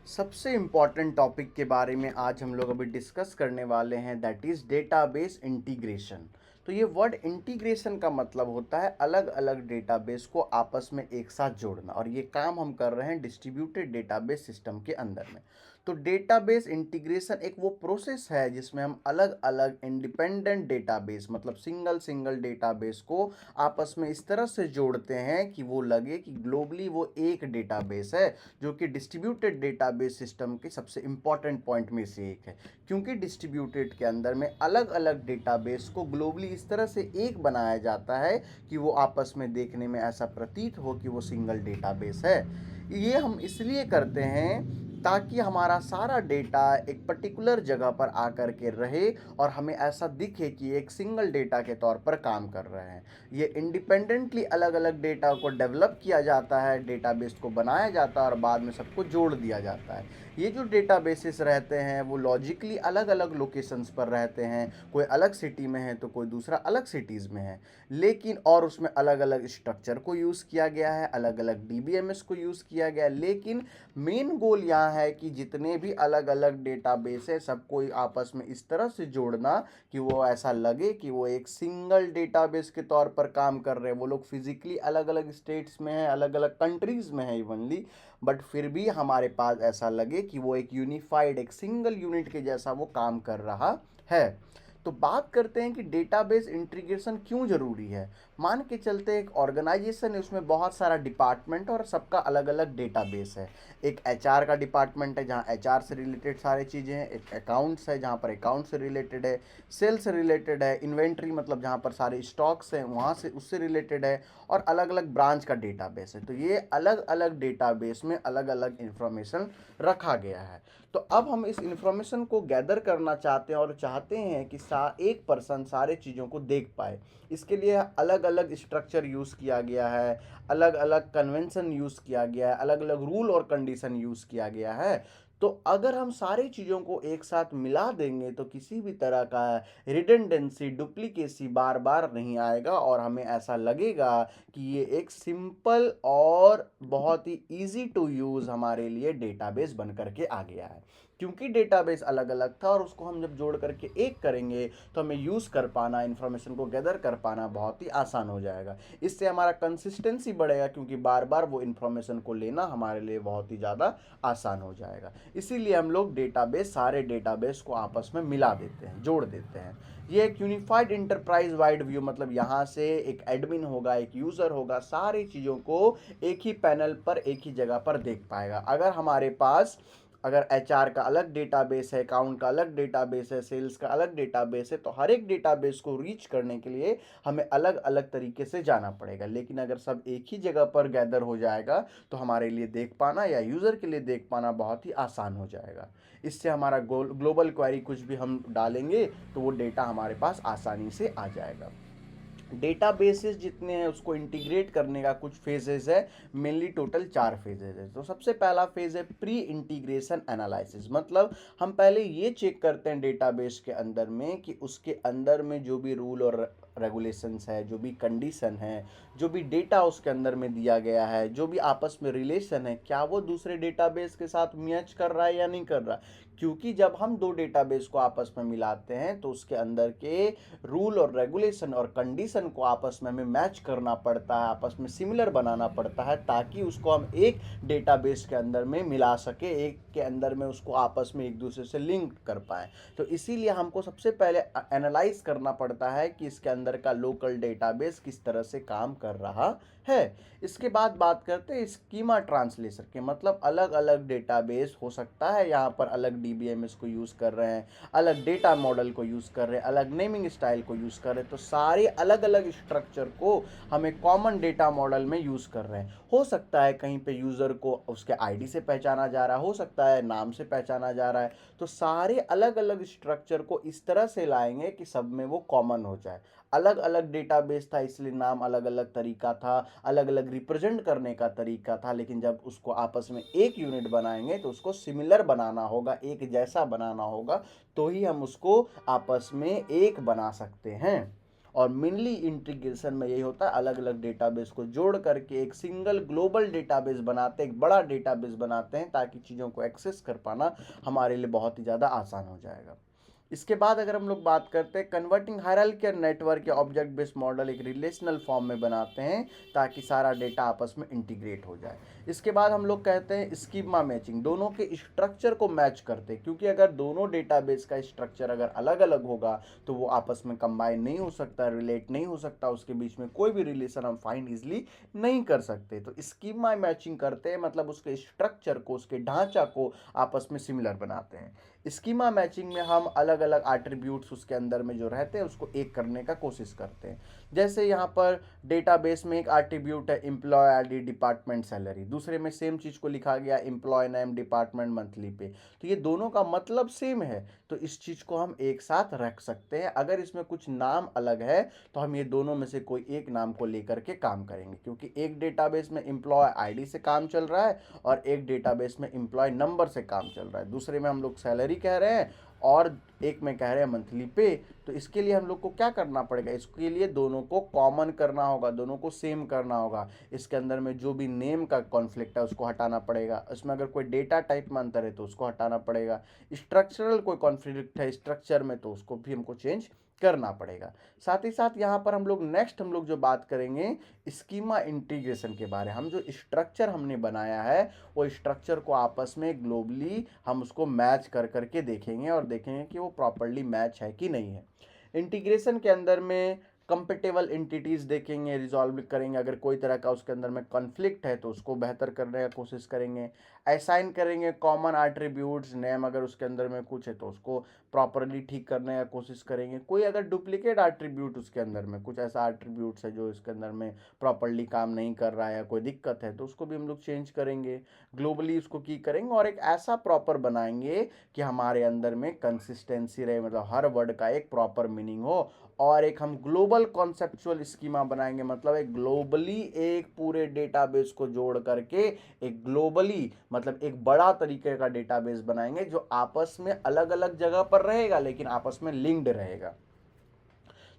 सबसे important topic के बारे में आज हम लोग अभी डिस्कस करने वाले हैं, दैट इज़ डेटाबेस इंटीग्रेशन। तो ये वर्ड इंटीग्रेशन का मतलब होता है अलग अलग डेटाबेस को आपस में एक साथ जोड़ना, और ये काम हम कर रहे हैं डिस्ट्रीब्यूटेड डेटाबेस सिस्टम के अंदर में। तो डेटाबेस इंटीग्रेशन एक वो प्रोसेस है जिसमें हम अलग अलग इंडिपेंडेंट डेटाबेस मतलब सिंगल सिंगल डेटाबेस को आपस में इस तरह से जोड़ते हैं कि वो लगे कि ग्लोबली वो एक डेटाबेस है, जो कि डिस्ट्रीब्यूटेड डेटाबेस सिस्टम के सबसे इंपॉर्टेंट पॉइंट में से एक है। क्योंकि डिस्ट्रीब्यूटेड के अंदर में अलग अलग डेटाबेस को ग्लोबली इस तरह से एक बनाया जाता है कि वो आपस में देखने में ऐसा प्रतीत हो कि वो सिंगल डेटाबेस है। ये हम इसलिए करते हैं ताकि हमारा सारा डेटा एक पर्टिकुलर जगह पर आकर के रहे और हमें ऐसा दिखे कि एक सिंगल डेटा के तौर पर काम कर रहे हैं। ये इंडिपेंडेंटली अलग अलग डेटा को डेवलप किया जाता है, डेटाबेस को बनाया जाता है और बाद में सबको जोड़ दिया जाता है। ये जो डेटाबेसेस रहते हैं वो लॉजिकली अलग अलग लोकेशंस पर रहते हैं, कोई अलग सिटी में है तो कोई दूसरा अलग सिटीज़ में है, लेकिन और उसमें अलग अलग स्ट्रक्चर को यूज़ किया गया है, अलग अलग डीबीएमएस को यूज़ किया गया है। लेकिन मेन गोल यहाँ है कि जितने भी अलग अलग डेटाबेस है सबको आपस में इस तरह से जोड़ना कि वो ऐसा लगे कि वो एक सिंगल डेटाबेस के तौर पर काम कर रहे हैं। वो लोग फिजिकली अलग अलग स्टेट्स में हैं, अलग अलग कंट्रीज़ में है इवनली, बट फिर भी हमारे पास ऐसा लगे कि वो एक यूनिफाइड एक सिंगल यूनिट के जैसा वो काम कर रहा है। तो बात करते हैं कि डेटाबेस इंटीग्रेशन क्यों ज़रूरी है। मान के चलते एक ऑर्गेनाइजेशन है, उसमें बहुत सारा डिपार्टमेंट और सबका अलग अलग डेटाबेस है। एक एचआर का डिपार्टमेंट है जहाँ एचआर से रिलेटेड सारी चीज़ें हैं, एक अकाउंट्स है जहाँ पर अकाउंट से रिलेटेड है, सेल से रिलेटेड है, इन्वेंट्री मतलब जहाँ पर सारे स्टॉक्स हैं वहाँ से उससे रिलेटेड है, और अलग अलग ब्रांच का डेटाबेस है। तो ये अलग अलग डेटाबेस में अलग अलग इंफॉर्मेशन रखा गया है। तो अब हम इस इंफॉर्मेशन को गैदर करना चाहते हैं और चाहते हैं कि एक पर्सन सारे चीज़ों को देख पाए। इसके लिए अलग अलग स्ट्रक्चर यूज़ किया गया है, अलग अलग कन्वेंशन यूज़ किया गया है, अलग अलग रूल और कंडीशन यूज़ किया गया है। तो अगर हम सारी चीज़ों को एक साथ मिला देंगे तो किसी भी तरह का रिडंडेंसी डुप्लीकेसी बार बार नहीं आएगा, और हमें ऐसा लगेगा कि ये एक सिंपल और बहुत ही इजी टू यूज़ हमारे लिए डेटाबेस बन करके आ गया है। क्योंकि डेटाबेस अलग अलग था और उसको हम जब जोड़ करके एक करेंगे तो हमें यूज़ कर पाना, इन्फॉर्मेशन को गैदर कर पाना बहुत ही आसान हो जाएगा। इससे हमारा कंसिस्टेंसी बढ़ेगा, क्योंकि बार बार वो इन्फॉर्मेशन को लेना हमारे लिए बहुत ही ज़्यादा आसान हो जाएगा। इसीलिए हम लोग डेटाबेस सारे डेटाबेस को आपस में मिला देते हैं, जोड़ देते हैं। ये एक यूनिफाइड इंटरप्राइज वाइड व्यू मतलब यहाँ से एक एडमिन होगा, एक यूज़र होगा, सारी चीज़ों को एक ही पैनल पर एक ही जगह पर देख पाएगा। अगर हमारे पास अगर एचआर का अलग डेटाबेस है, अकाउंट का अलग डेटाबेस है, सेल्स का अलग डेटाबेस है, तो हर एक डेटाबेस को रीच करने के लिए हमें अलग अलग तरीके से जाना पड़ेगा। लेकिन अगर सब एक ही जगह पर गैदर हो जाएगा तो हमारे लिए देख पाना या यूज़र के लिए देख पाना बहुत ही आसान हो जाएगा। इससे हमारा ग्लोबल क्वेरी कुछ भी हम डालेंगे तो वो डेटा हमारे पास आसानी से आ जाएगा। डेटाबेसेस जितने हैं उसको इंटीग्रेट करने का कुछ फेजेस है, मेनली टोटल 4 फेजेस है। तो सबसे पहला फेज है प्री इंटीग्रेशन एनालिसिस, मतलब हम पहले ये चेक करते हैं डेटाबेस के अंदर में कि उसके अंदर में जो भी रूल और रेगुलेशंस है, जो भी कंडीशन है, जो भी डेटा उसके अंदर में दिया गया है, जो भी आपस में रिलेशन है, क्या वो दूसरे डेटाबेस के साथ मैच कर रहा है या नहीं कर रहा। क्योंकि जब हम दो डेटाबेस को आपस में मिलाते हैं तो उसके अंदर के रूल और रेगुलेशन और कंडीशन को आपस में हमें मैच करना पड़ता है, आपस में सिमिलर बनाना पड़ता है, ताकि उसको हम एक डेटाबेस के अंदर में मिला सके, एक के अंदर में उसको आपस में एक दूसरे से लिंक कर पाए। तो इसीलिए हमको सबसे पहले एनालाइज करना पड़ता है कि इसके अंदर का लोकल डेटाबेस किस तरह से काम कर रहा है। इसके बाद बात करते हैं स्कीमा ट्रांसलेशन के, मतलब अलग अलग डेटाबेस हो सकता है, यहाँ पर अलग डीबीएमएस को यूज़ कर रहे हैं, अलग डेटा मॉडल को यूज़ कर रहे हैं, अलग नेमिंग स्टाइल को यूज़ कर रहे हैं। तो सारे अलग अलग स्ट्रक्चर को हमें कॉमन डेटा मॉडल में यूज़ कर रहे हैं। हो सकता है कहीं पे यूज़र को उसके आईडी से पहचाना जा रहा है, हो सकता है नाम से पहचाना जा रहा है। तो सारे अलग अलग स्ट्रक्चर को इस तरह से लाएंगे कि सब में वो कॉमन हो जाए। अलग अलग डेटाबेस था इसलिए नाम अलग अलग तरीका था, अलग अलग रिप्रेजेंट करने का तरीका था, लेकिन जब उसको आपस में एक यूनिट बनाएंगे तो उसको सिमिलर बनाना होगा, एक जैसा बनाना होगा, तो ही हम उसको आपस में एक बना सकते हैं। और मेनली इंटीग्रेशन में यही होता है, अलग अलग डेटाबेस को जोड़ करके एक सिंगल ग्लोबल डेटाबेस बनाते हैं, एक बड़ा डेटाबेस बनाते हैं, ताकि चीज़ों को एक्सेस कर पाना हमारे लिए बहुत ही ज़्यादा आसान हो जाएगा। इसके बाद अगर हम लोग बात करते हैं कन्वर्टिंग हायरार्किकल नेटवर्क या ऑब्जेक्ट बेस्ड मॉडल एक रिलेशनल फॉर्म में बनाते हैं ताकि सारा डेटा आपस में इंटीग्रेट हो जाए। इसके बाद हम लोग कहते हैं स्कीमा मैचिंग, दोनों के स्ट्रक्चर को मैच करते हैं, क्योंकि अगर दोनों डेटाबेस का स्ट्रक्चर अगर अलग अलग होगा तो वो आपस में कंबाइन नहीं हो सकता, रिलेट नहीं हो सकता, उसके बीच में कोई भी रिलेशन हम फाइंड इजिली नहीं कर सकते। तो स्कीमा मैचिंग करते हैं मतलब उसके स्ट्रक्चर को, उसके ढांचा को आपस में सिमिलर बनाते हैं। स्कीमा मैचिंग में हम अलग अलग एट्रीब्यूट्स उसके अंदर में जो रहते हैं उसको एक करने का कोशिश करते हैं। जैसे यहाँ पर डेटाबेस में एक एट्रीब्यूट है एम्प्लॉय आईडी डिपार्टमेंट सैलरी, दूसरे में सेम चीज़ को लिखा गया एम्प्लॉय नेम डिपार्टमेंट मंथली पे, तो ये दोनों का मतलब सेम है, तो इस चीज़ को हम एक साथ रख सकते हैं। अगर इसमें कुछ नाम अलग है तो हम ये दोनों में से कोई एक नाम को लेकर के काम करेंगे, क्योंकि एक डेटाबेस में एम्प्लॉय आईडी से काम चल रहा है और एक डेटाबेस में एम्प्लॉय नंबर से काम चल रहा है, दूसरे में हम लोग सैलरी कह रहे हैं और एक में कह रहे हैं मंथली पे। तो इसके लिए हम लोग को क्या करना पड़ेगा, इसके लिए दोनों को कॉमन करना होगा, दोनों को सेम करना होगा। इसके अंदर में जो भी नेम का कॉन्फ्लिक्ट है उसको हटाना पड़ेगा, इसमें अगर कोई डेटा टाइप में अंतर है तो उसको हटाना पड़ेगा, स्ट्रक्चरल कोई कॉन्फ्लिक्ट है स्ट्रक्चर में तो उसको भी हमको चेंज करना पड़ेगा। साथ ही साथ यहाँ पर हम लोग नेक्स्ट हम लोग जो बात करेंगे स्कीमा इंटीग्रेशन के बारे में। हम जो स्ट्रक्चर हमने बनाया है वो स्ट्रक्चर को आपस में ग्लोबली हम उसको मैच कर करके देखेंगे और देखेंगे कि वो प्रॉपरली मैच है कि नहीं है। इंटीग्रेशन के अंदर में कंपेटेबल एंटिटीज देखेंगे, रिजॉल्व करेंगे, अगर कोई तरह का उसके अंदर में कॉन्फ्लिक्ट है तो उसको बेहतर करने का कोशिश करेंगे। असाइन करेंगे कॉमन एट्रीब्यूट्स, नेम अगर उसके अंदर में कुछ है तो उसको प्रॉपरली ठीक करने का कोशिश करेंगे। कोई अगर डुप्लीकेट एट्रीब्यूट उसके अंदर में कुछ ऐसा एट्रीब्यूट्स है जो इसके अंदर में प्रॉपरली काम नहीं कर रहा है या कोई दिक्कत है तो उसको भी हम लोग चेंज करेंगे, ग्लोबली उसको की करेंगे और एक ऐसा प्रॉपर बनाएंगे कि हमारे अंदर में कंसिस्टेंसी रहे, मतलब हर वर्ड का एक प्रॉपर मीनिंग हो। और एक हम ग्लोबल कॉन्सेप्चुअल स्कीमा बनाएंगे, मतलब एक ग्लोबली एक पूरे डेटाबेस को जोड़ करके एक ग्लोबली मतलब एक बड़ा तरीके का डेटाबेस बनाएंगे जो आपस में अलग अलग जगह पर रहेगा लेकिन आपस में लिंक्ड रहेगा।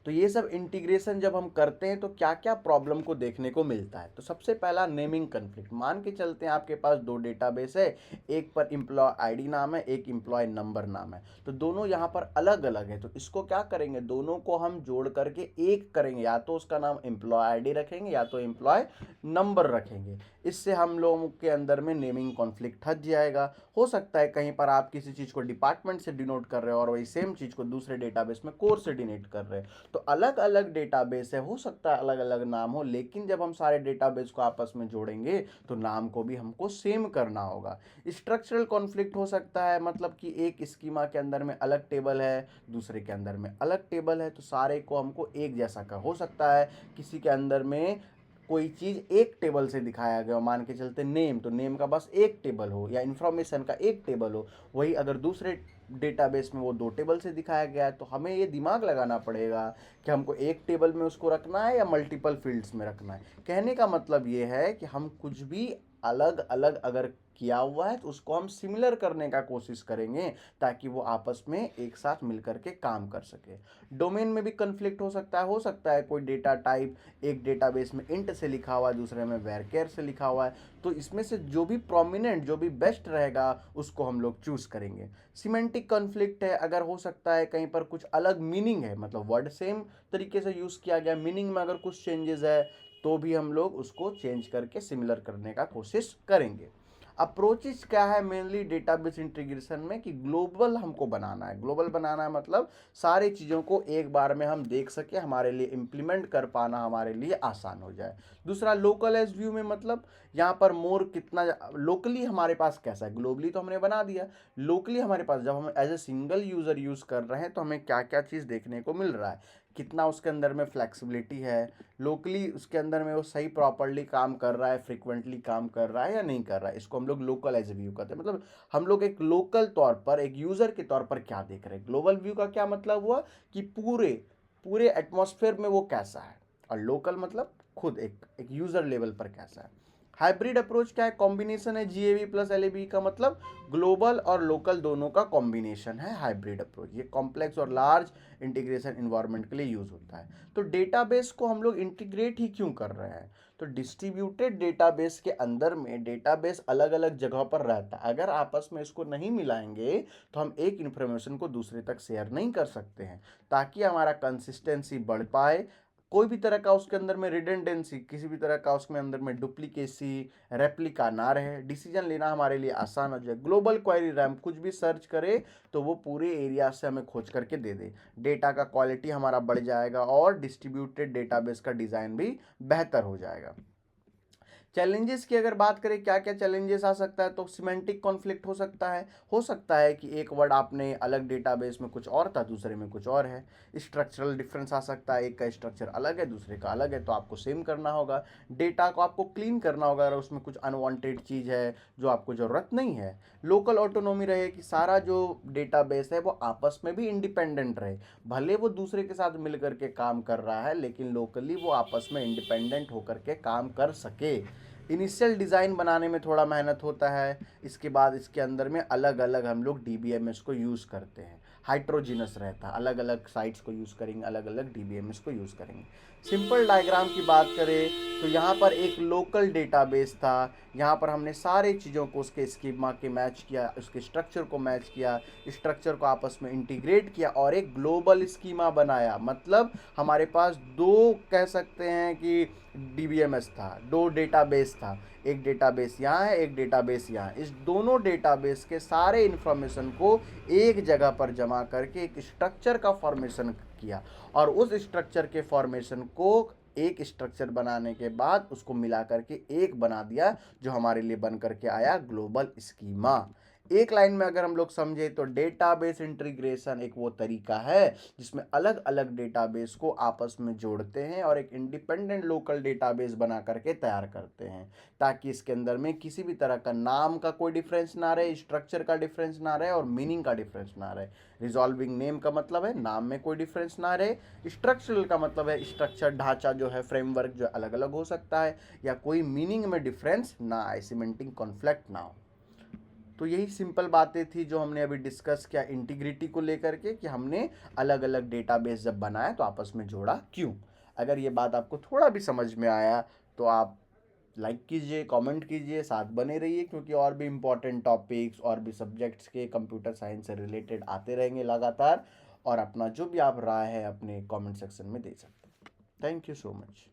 तो ये सब इंटीग्रेशन जब हम करते हैं तो क्या क्या प्रॉब्लम को देखने को मिलता है। तो सबसे पहला नेमिंग कन्फ्लिक्ट, मान के चलते हैं आपके पास दो डेटाबेस है, एक पर एम्प्लॉय आईडी नाम है, एक एम्प्लॉय नंबर नाम है, तो दोनों यहाँ पर अलग अलग है। तो इसको क्या करेंगे, दोनों को हम जोड़ करके एक करेंगे, या तो उसका नाम एम्प्लॉय आईडी रखेंगे या तो एम्प्लॉय नंबर रखेंगे। इससे हम लोगों के अंदर में नेमिंग कॉन्फ्लिक्ट हट जाएगा। हो सकता है कहीं पर आप किसी चीज़ को डिपार्टमेंट से डिनोट कर रहे हो और वही सेम चीज़ को दूसरे डेटाबेस में कोर से डिनोट कर रहे हैं, तो अलग अलग डेटाबेस है, हो सकता है अलग अलग नाम हो, लेकिन जब हम सारे डेटाबेस को आपस में जोड़ेंगे तो नाम को भी हमको सेम करना होगा। स्ट्रक्चरल कॉन्फ्लिक्ट हो सकता है, मतलब कि एक स्कीमा के अंदर में अलग टेबल है, दूसरे के अंदर में अलग टेबल है, तो सारे को हमको एक जैसा का हो सकता है। किसी के अंदर में कोई चीज़ एक टेबल से दिखाया गया, मान के चलते नेम, तो नेम का बस एक टेबल हो या इन्फॉर्मेशन का एक टेबल हो, वही अगर दूसरे डेटाबेस में वो दो टेबल से दिखाया गया है, तो हमें ये दिमाग लगाना पड़ेगा कि हमको एक टेबल में उसको रखना है या मल्टीपल फील्ड्स में रखना है। कहने का मतलब ये है कि हम कुछ भी अलग अलग अगर किया हुआ है तो उसको हम सिमिलर करने का कोशिश करेंगे ताकि वो आपस में एक साथ मिलकर के काम कर सके। डोमेन में भी कन्फ्लिक्ट हो सकता है कोई डेटा टाइप एक डेटाबेस में इंट से लिखा हुआ है, दूसरे में वेरकेयर से लिखा हुआ है, तो इसमें से जो भी प्रोमिनेंट जो भी बेस्ट रहेगा उसको हम लोग चूज करेंगे। सिमेंटिक कॉन्फ्लिक्ट है, अगर हो सकता है कहीं पर कुछ अलग मीनिंग है, मतलब वर्ड सेम तरीके से यूज़ किया गया, मीनिंग में अगर कुछ चेंजेस है तो भी हम लोग उसको चेंज करके सिमिलर करने का कोशिश करेंगे। अप्रोचेस क्या है मेनली डेटाबेस इंटीग्रेशन में कि ग्लोबल हमको बनाना है। ग्लोबल बनाना है मतलब सारी चीज़ों को एक बार में हम देख सके, हमारे लिए इम्प्लीमेंट कर पाना हमारे लिए आसान हो जाए। दूसरा लोकल एज व्यू में, मतलब यहाँ पर मोर कितना लोकली हमारे पास कैसा है, ग्लोबली तो हमने बना दिया, लोकली हमारे पास जब हम as a single user use कर रहे हैं तो हमें क्या क्या चीज़ देखने को मिल रहा है, कितना उसके अंदर में फ्लेक्सिबिलिटी है, लोकली उसके अंदर में वो सही प्रॉपरली काम कर रहा है, फ्रिक्वेंटली काम कर रहा है या नहीं कर रहा है, इसको हम लोग लोकल एज व्यू कहते हैं। मतलब हम लोग एक लोकल तौर पर एक यूज़र के तौर पर क्या देख रहे हैं। ग्लोबल व्यू का क्या मतलब हुआ कि पूरे पूरे एटमॉस्फेयर में वो कैसा है, और लोकल मतलब खुद एक यूज़र लेवल पर कैसा है। हाइब्रिड अप्रोच क्या है? कॉम्बिनेशन है जीएवी प्लस एलएबी का, मतलब ग्लोबल और लोकल दोनों का कॉम्बिनेशन है हाइब्रिड अप्रोच। ये कॉम्प्लेक्स और लार्ज इंटीग्रेशन इन्वायरमेंट के लिए यूज होता है। तो डेटाबेस को हम लोग इंटीग्रेट ही क्यों कर रहे हैं? तो डिस्ट्रीब्यूटेड डेटाबेस के अंदर में डेटाबेस अलग अलग जगह पर रहता है, अगर आपस में इसको नहीं मिलाएंगे तो हम एक इन्फॉर्मेशन को दूसरे तक शेयर नहीं कर सकते हैं, ताकि हमारा कंसिस्टेंसी बढ़ पाए, कोई भी तरह का उसके अंदर में रिडेंडेंसी, किसी भी तरह का उसमें अंदर में डुप्लीकेसी, रेप्लिका ना रहे, डिसीजन लेना हमारे लिए आसान हो जाए। ग्लोबल क्वेरी रैम कुछ भी सर्च करे तो वो पूरे एरिया से हमें खोज करके दे दे, डेटा का क्वालिटी हमारा बढ़ जाएगा और डिस्ट्रीब्यूटेड डेटाबेस का डिज़ाइन भी बेहतर हो जाएगा। चैलेंजेस की अगर बात करें, क्या क्या चैलेंजेस आ सकता है, तो सिमेंटिक कॉन्फ्लिक्ट हो सकता है कि एक वर्ड आपने अलग डेटाबेस में कुछ और था, दूसरे में कुछ और है। स्ट्रक्चरल डिफरेंस आ सकता है, एक का स्ट्रक्चर अलग है दूसरे का अलग है, तो आपको सेम करना होगा। डेटा को आपको क्लीन करना होगा अगर उसमें कुछ अनवांटेड चीज़ है जो आपको ज़रूरत नहीं है। लोकल ऑटोनोमी रहे कि सारा जो डेटाबेस है वो आपस में भी इंडिपेंडेंट रहे, भले वो दूसरे के साथ मिल करके काम कर रहा है लेकिन लोकली वो आपस में इंडिपेंडेंट होकर के काम कर सके। इनिशियल डिज़ाइन बनाने में थोड़ा मेहनत होता है, इसके बाद इसके अंदर में अलग अलग हम लोग डीबीएमएस को यूज़ करते हैं, हाइड्रोजिनस रहता है, अलग अलग साइट्स को यूज़ करेंगे, अलग अलग डीबीएमएस को यूज़ करेंगे। सिंपल डायग्राम की बात करें तो यहाँ पर एक लोकल डेटाबेस था, यहाँ पर हमने सारे चीज़ों को उसके स्कीमा के मैच किया, उसके स्ट्रक्चर को मैच किया, स्ट्रक्चर को आपस में इंटीग्रेट किया और एक ग्लोबल स्कीमा बनाया। मतलब हमारे पास दो, कह सकते हैं कि डीबीएमएस था, दो डेटाबेस था, एक डेटाबेस यहाँ है, एक डेटाबेस यहाँ। इस दोनों डेटाबेस के सारे इन्फॉर्मेशन को एक जगह पर जमा करके एक स्ट्रक्चर का फॉर्मेशन किया और उस स्ट्रक्चर के फॉर्मेशन को एक स्ट्रक्चर बनाने के बाद उसको मिला करके एक बना दिया, जो हमारे लिए बन करके आया ग्लोबल स्कीमा। एक लाइन में अगर हम लोग समझे तो डेटाबेस इंटीग्रेशन एक वो तरीका है जिसमें अलग अलग डेटाबेस को आपस में जोड़ते हैं और एक इंडिपेंडेंट लोकल डेटाबेस बना करके तैयार करते हैं, ताकि इसके अंदर में किसी भी तरह का नाम का कोई डिफरेंस ना रहे, स्ट्रक्चर का डिफरेंस ना रहे और मीनिंग का डिफरेंस ना रहे। रिजॉल्विंग नेम का मतलब है नाम में कोई डिफरेंस ना रहे, स्ट्रक्चरल का मतलब है स्ट्रक्चर, ढांचा जो है, फ्रेमवर्क जो अलग अलग हो सकता है, या कोई मीनिंग में डिफरेंस ना आए, सीमेंटिंग कॉन्फ्लिक्ट ना हो। तो यही सिंपल बातें थी जो हमने अभी डिस्कस किया इंटीग्रिटी को लेकर के, कि हमने अलग अलग डेटाबेस जब बनाया तो आपस में जोड़ा क्यों। अगर ये बात आपको थोड़ा भी समझ में आया तो आप लाइक कीजिए, कमेंट कीजिए, साथ बने रहिए, क्योंकि और भी इम्पोर्टेंट टॉपिक्स और भी सब्जेक्ट्स के कंप्यूटर साइंस से रिलेटेड आते रहेंगे लगातार। और अपना जो भी आप राय है अपने कमेंट सेक्शन में दे सकते हैं। Thank you so much.